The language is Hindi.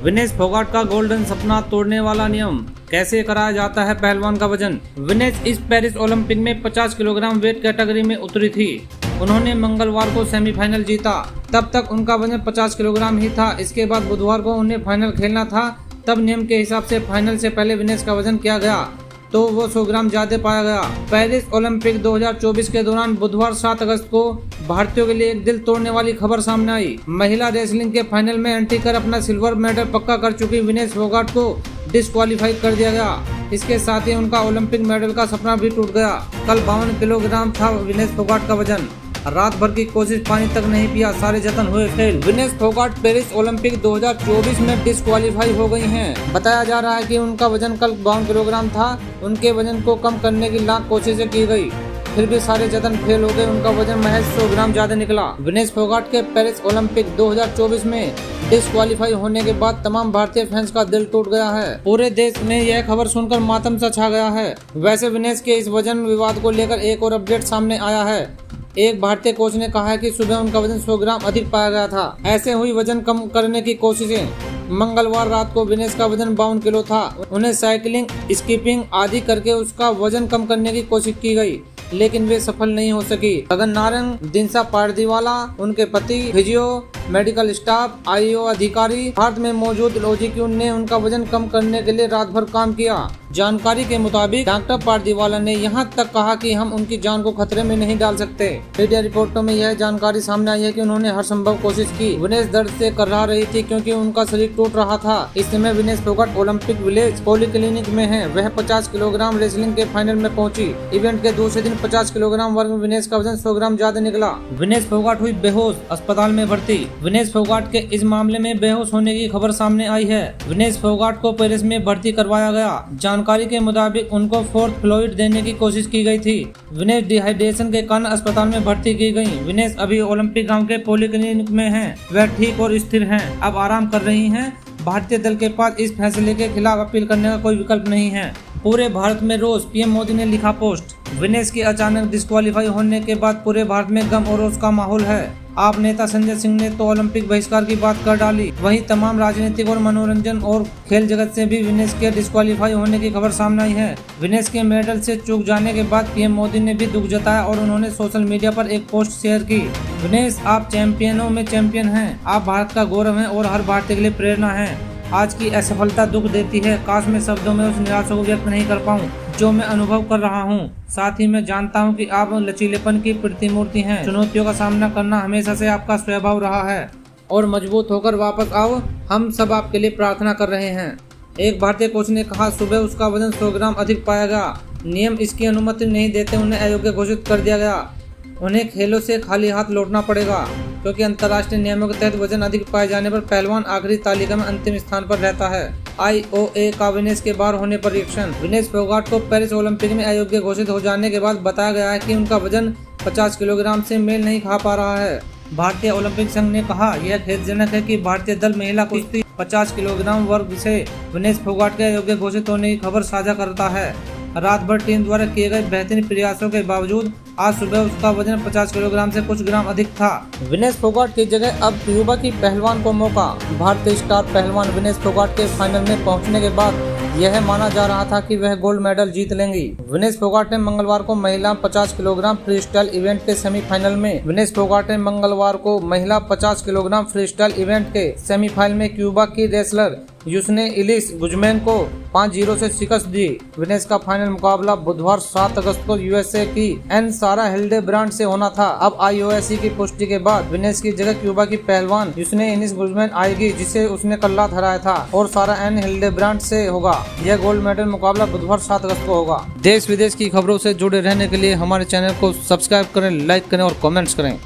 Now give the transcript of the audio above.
विनेश फोगाट का गोल्डन सपना तोड़ने वाला नियम, कैसे कराया जाता है पहलवान का वजन। विनेश इस पेरिस ओलंपिक में 50 किलोग्राम वेट कैटेगरी में उतरी थी। उन्होंने मंगलवार को सेमीफाइनल जीता। तब तक उनका वजन 50 किलोग्राम ही था। इसके बाद बुधवार को उन्हें फाइनल खेलना था। तब नियम के हिसाब से फाइनल से पहले विनेश का वजन किया गया तो वो 100 ग्राम ज्यादा पाया गया। पेरिस ओलंपिक 2024 के दौरान बुधवार 7 अगस्त को भारतीयों के लिए एक दिल तोड़ने वाली खबर सामने आई। महिला रेसलिंग के फाइनल में एंट्री कर अपना सिल्वर मेडल पक्का कर चुकी विनेश फोगाट को डिस्क्वालीफाई कर दिया गया। इसके साथ ही उनका ओलंपिक मेडल का सपना भी टूट गया। कल 52 किलोग्राम था विनेश फोगाट का वजन। रात भर की कोशिश, पानी तक नहीं पिया, सारे जतन हुए fail. Vinesh Phogat Paris Olympic 2024 में डिस्क्वालीफाई हो गई हैं। बताया जा रहा है कि उनका वजन कल 52 किलोग्राम था। उनके वजन को कम करने की लाख कोशिशें की गई, फिर भी सारे जतन फेल हो गए। उनका वजन महज 100 ग्राम ज्यादा निकला। विनेश फोगाट के पेरिस ओलंपिक 2024 में डिस्क्वालीफाई होने के बाद तमाम भारतीय फैंस का दिल टूट गया है। पूरे देश में यह खबर सुनकर मातम सा छा गया है। वैसे विनेश के इस वजन विवाद को लेकर एक और अपडेट सामने आया है। एक भारतीय कोच ने कहा है कि सुबह उनका वजन 100 ग्राम अधिक पाया गया था। ऐसे हुई वजन कम करने की कोशिशें। मंगलवार रात को विनेश का वजन 52 किलो था। उन्हें साइकिलिंग, स्कीपिंग आदि करके उसका वजन कम करने की कोशिश की गई, लेकिन वे सफल नहीं हो सकी। गगन नारंग, दिनसा पारदीवाला, उनके पति, फिजियो, मेडिकल स्टाफ, आईओ अधिकारी, भारत में मौजूद लॉजिक्यून ने उनका वजन कम करने के लिए रात भर काम किया। जानकारी के मुताबिक डॉक्टर पारदीवाला ने यहां तक कहा कि हम उनकी जान को खतरे में नहीं डाल सकते। मीडिया रिपोर्टों में यह जानकारी सामने आई है कि उन्होंने हर संभव कोशिश की। विनेश दर्द से कर्रा रही थी क्योंकि उनका शरीर टूट रहा था। इस समय Vinesh Phogat Olympic village polyclinic में है। वह 50 किलोग्राम रेसलिंग के फाइनल में पहुंची। इवेंट के दूसरे दिन 50 किलोग्राम वर्ग में विनेश का वजन 100 ग्राम ज्यादा निकला। विनेश फोगाट हुई बेहोश, अस्पताल में भर्ती। विनेश फोगाट के इस मामले में बेहोश होने की खबर सामने आई है। विनेश फोगाट को पेरिस में भर्ती करवाया गया। जानकारी के मुताबिक उनको फोर्थ फ्लूइड देने की कोशिश की गई थी। विनेश डिहाइड्रेशन के कारण अस्पताल में भर्ती की गई। विनेश अभी ओलंपिक ग्राउंड के पॉलीक्लिनिक में हैं। वह ठीक और स्थिर हैं, अब आराम कर रही हैं। भारतीय दल के पास इस फैसले के खिलाफ अपील करने का कोई विकल्प नहीं है। पूरे भारत में रोष, पीएम मोदी ने लिखा पोस्ट। विनेश की अचानक डिस्क्वालीफाई होने के बाद पूरे भारत में गम और रोष का माहौल है। आप नेता संजय सिंह ने तो ओलंपिक बहिष्कार की बात कर डाली। वहीं तमाम राजनीतिक और मनोरंजन और खेल जगत से भी विनेश के डिस्क्वालीफाई होने की खबर सामने आई है। विनेश के मेडल से चूक जाने के बाद पीएम मोदी ने भी दुख जताया और उन्होंने सोशल मीडिया पर एक पोस्ट शेयर की। विनेश, आप चैंपियनों में चैंपियन हैं। आप भारत का गौरव हैं और हर भारतीय के लिए प्रेरणा है। आज की असफलता दुख देती है। काश मैं शब्दों में उस निराशा को व्यक्त नहीं कर पाऊँ जो मैं अनुभव कर रहा हूँ। साथ ही मैं जानता हूँ कि आप लचीलेपन की प्रतिमूर्ति हैं। चुनौतियों का सामना करना हमेशा से आपका स्वभाव रहा है और मजबूत होकर वापस आओ। हम सब आपके लिए प्रार्थना कर रहे हैं। एक भारतीय कोच ने कहा, सुबह उसका वजन 100 ग्राम अधिक पाया गया। नियम इसकी अनुमति नहीं देते। उन्हें अयोग्य घोषित कर दिया गया। उन्हें खेलों से खाली हाथ लौटना पड़ेगा क्योंकि अंतर्राष्ट्रीय नियमों के तहत वजन अधिक पाए जाने पर पहलवान आखिरी तालिका में अंतिम स्थान पर रहता है। आईओए का विनेश के बाहर होने पर रिएक्शन। विनेश फोगाट को पेरिस ओलंपिक में अयोग्य घोषित हो जाने के बाद बताया गया है कि उनका वजन 50 किलोग्राम से मेल नहीं खा पा रहा है। भारतीय ओलंपिक संघ ने कहा, यह खेदजनक है कि भारतीय दल महिला कुश्ती 50 किलोग्राम वर्ग से विनेश फोगाट के अयोग्य घोषित होने की खबर साझा करता है। रात भर टीम द्वारा किए गए बेहतरीन प्रयासों के बावजूद आज सुबह उसका वजन 50 किलोग्राम से कुछ ग्राम अधिक था। विनेश फोगाट की जगह अब क्यूबा की पहलवान को मौका। भारतीय स्टार पहलवान विनेश फोगाट के फाइनल में पहुंचने के बाद यह माना जा रहा था कि वह गोल्ड मेडल जीत लेंगी। विनेश फोगाट ने मंगलवार को महिला 50 किलोग्राम फ्रीस्टाइल इवेंट के सेमीफाइनल में सेमीफाइनल में क्यूबा की रेसलर यूसने इलिस गुजमैन को 5-0 से शिकस्त दी। विनेश का फाइनल मुकाबला बुधवार 7 अगस्त को यूएसए की एन सारा हिल्डेब्रांड से होना था। अब आईओसी की पुष्टि के बाद विनेश की जगह क्यूबा की पहलवान यूसने इलिस गुजमैन आएगी, जिसे उसने कल रात हराया था, और सारा एन हिल्डेब्रांड से होगा। यह गोल्ड मेडल मुकाबला बुधवार 7 अगस्त को होगा। देश विदेश की खबरों से जुड़े रहने के लिए हमारे चैनल को सब्सक्राइब करें, लाइक करें और कमेंट्स करें।